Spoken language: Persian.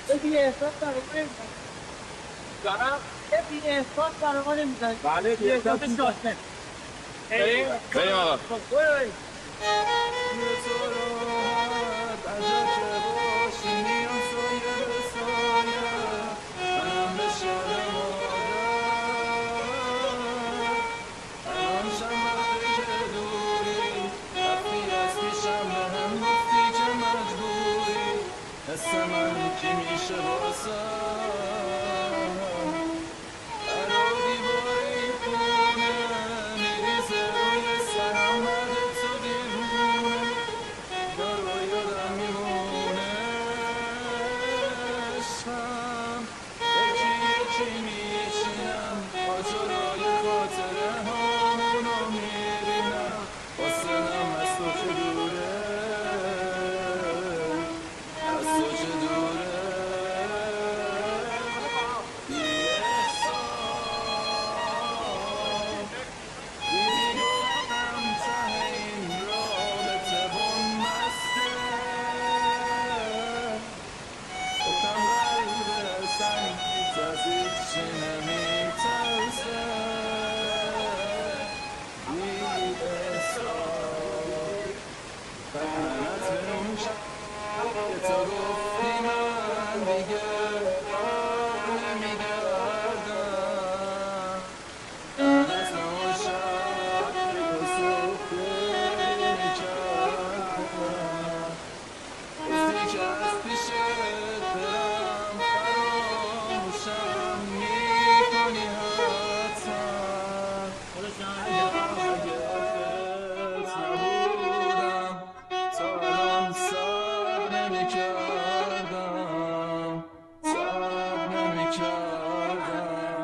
بگی احساس برای ما نمی‌کنی. جانم بگی احساس برای ما نمی‌کنی. بله بی احساس داشته بریم آقا. حس من کی میشه واسه در دیواره خونه میریزه روی سرم بعد تو دیوونه یارو یادم میمونه عشقم یکی یکی میشینم آجرای خاطره هامونو میبینم فاصلم از تو چه دوره از تو چه دوره بی احساس بیگانم ته این رابطه بنبسته گفتم قلب سنگیت از هیچی نمیترسه بی احساس لعنت به اون شب که تو گفتی من دیگه نمیگردم لعنت به اون شب که سفره میکردم گفتی که از پیشت برم فراموشم میکنی حتما اگه آخرت نبودم تا الان صبر نمیکردم صبر نمیکردم